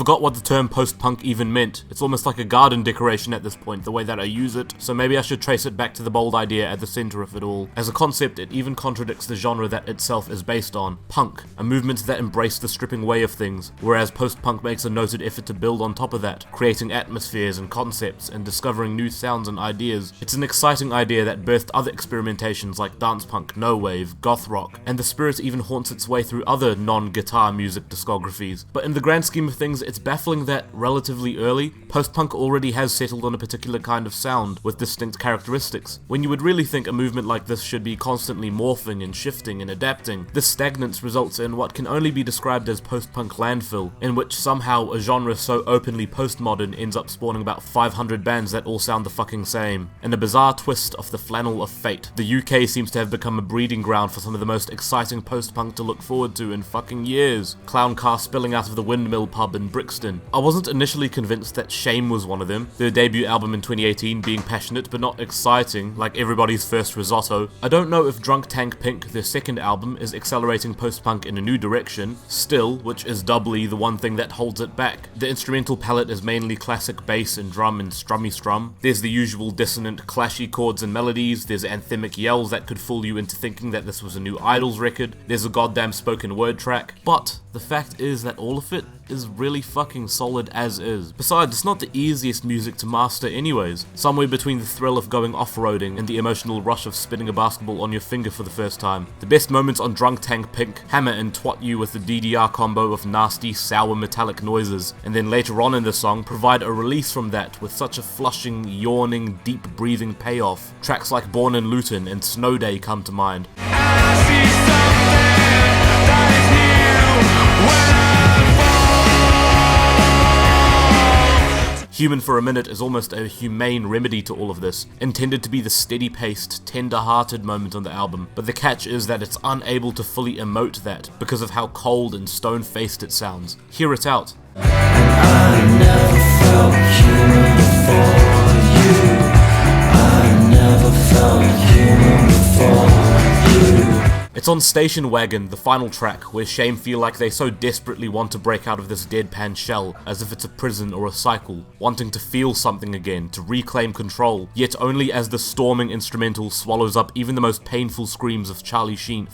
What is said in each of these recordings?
forgot what the term post-punk even meant. It's almost like a garden decoration at this point, the way that I use it, so maybe I should trace it back to the bold idea at the center of it all. As a concept, it even contradicts the genre that itself is based on, punk, a movement that embraced the stripping away of things, whereas post-punk makes a noted effort to build on top of that, creating atmospheres and concepts and discovering new sounds and ideas. It's an exciting idea that birthed other experimentations like dance punk, no wave, goth rock, and the spirit even haunts its way through other non-guitar music discographies. But in the grand scheme of things, it's baffling that, relatively early, post-punk already has settled on a particular kind of sound with distinct characteristics. When you would really think a movement like this should be constantly morphing and shifting and adapting, this stagnance results in what can only be described as post-punk landfill, in which somehow a genre so openly postmodern ends up spawning about 500 bands that all sound the fucking same. In a bizarre twist of the flannel of fate, the UK seems to have become a breeding ground for some of the most exciting post-punk to look forward to in fucking years. Clown car spilling out of the Windmill pub in Brixton. I wasn't initially convinced that Shame was one of them, their debut album in 2018 being passionate but not exciting, like everybody's first risotto. I don't know if Drunk Tank Pink, their second album, is accelerating post-punk in a new direction, still, which is doubly the one thing that holds it back. The instrumental palette is mainly classic bass and drum and strummy strum. There's the usual dissonant, clashy chords and melodies, there's anthemic yells that could fool you into thinking that this was a new Idols record, there's a goddamn spoken word track, but the fact is that all of it is really fucking solid as is. Besides, it's not the easiest music to master anyways, somewhere between the thrill of going off-roading and the emotional rush of spinning a basketball on your finger for the first time. The best moments on Drunk Tank Pink hammer and twat you with the DDR combo of nasty, sour metallic noises, and then later on in the song provide a release from that with such a flushing, yawning, deep breathing payoff. Tracks like Born in Luton and Snow Day come to mind. Human for a Minute is almost a humane remedy to all of this, intended to be the steady-paced, tender-hearted moment on the album, but the catch is that it's unable to fully emote that because of how cold and stone-faced it sounds. Hear it out. I never felt human before you. I never felt human before you. It's on Station Wagon, the final track, where Shame feel like they so desperately want to break out of this deadpan shell, as if it's a prison or a cycle, wanting to feel something again, to reclaim control, yet only as the storming instrumental swallows up even the most painful screams of Charlie Steen.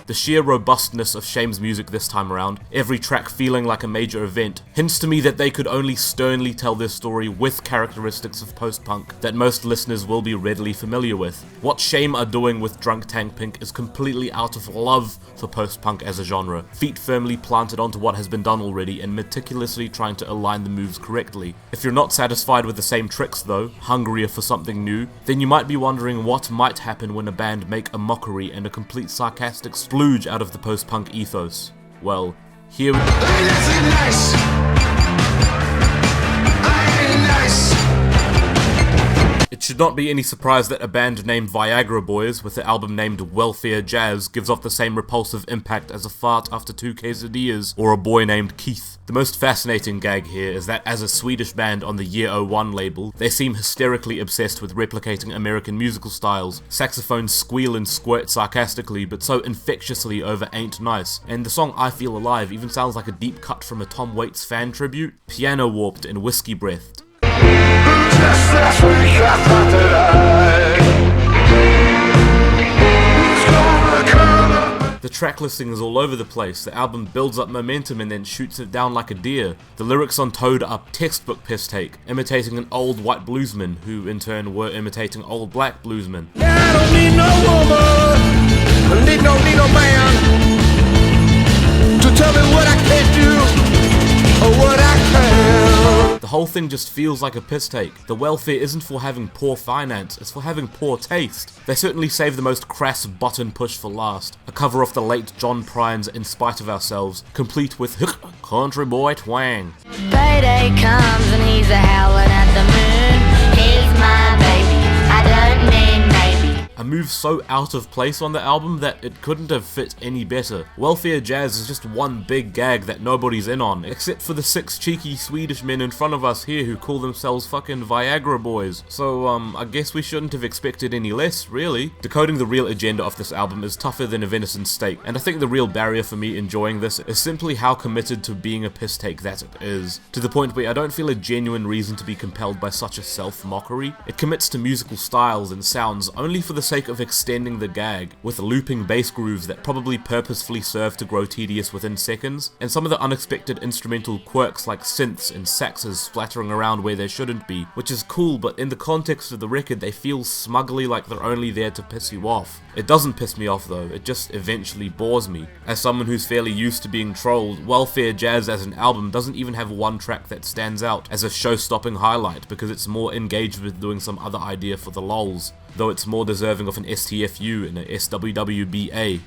The sheer robustness of Shame's music this time around, every track feeling like a major event, hints to me that they could only sternly tell their story with characteristics of post-punk that most listeners will be readily familiar with. What Shame are doing with Drunk Tank Pink is completely out of love for post-punk as a genre, feet firmly planted onto what has been done already and meticulously trying to align the moves correctly. If you're not satisfied with the same tricks though, hungrier for something new, then you might be wondering what might happen when a band make a mockery and a complete sarcastic splooge out of the post-punk ethos. Well, here we It should not be any surprise that a band named Viagra Boys, with the album named Welfare Jazz, gives off the same repulsive impact as a fart after 2 quesadillas, or a boy named Keith. The most fascinating gag here is that as a Swedish band on the Year 01 label, they seem hysterically obsessed with replicating American musical styles. Saxophones squeal and squirt sarcastically, but so infectiously over Ain't Nice, and the song I Feel Alive even sounds like a deep cut from a Tom Waits fan tribute, piano warped and whiskey breathed. The track listing is all over the place, the album builds up momentum and then shoots it down like a deer. The lyrics on Toad are textbook piss take, imitating an old white bluesman, who in turn were imitating old black bluesmen. I don't need no woman, I need no man to tell me what I can't do, or what I can. The whole thing just feels like a piss take. The welfare isn't for having poor finance, it's for having poor taste. They certainly save the most crass button push for last, a cover of the late John Pryan's In Spite of Ourselves, complete with country boy twang. Payday comes and he's a howling at the moon. He's my baby, I don't mean maybe. A move so out of place on the album that it couldn't have fit any better. Welfare Jazz is just one big gag that nobody's in on, except for the 6 cheeky Swedish men in front of us here who call themselves fucking Viagra Boys. So, I guess we shouldn't have expected any less, really. Decoding the real agenda of this album is tougher than a venison steak, and I think the real barrier for me enjoying this is simply how committed to being a piss take that it is, to the point where I don't feel a genuine reason to be compelled by such a self-mockery. It commits to musical styles and sounds only for the sake of extending the gag, with looping bass grooves that probably purposefully serve to grow tedious within seconds, and some of the unexpected instrumental quirks like synths and saxes splattering around where they shouldn't be, which is cool, but in the context of the record they feel smugly like they're only there to piss you off. It doesn't piss me off though, it just eventually bores me. As someone who's fairly used to being trolled, Welfare Jazz as an album doesn't even have one track that stands out as a show-stopping highlight because it's more engaged with doing some other idea for the lols, though it's more deserving of an STFU and a SWWBA.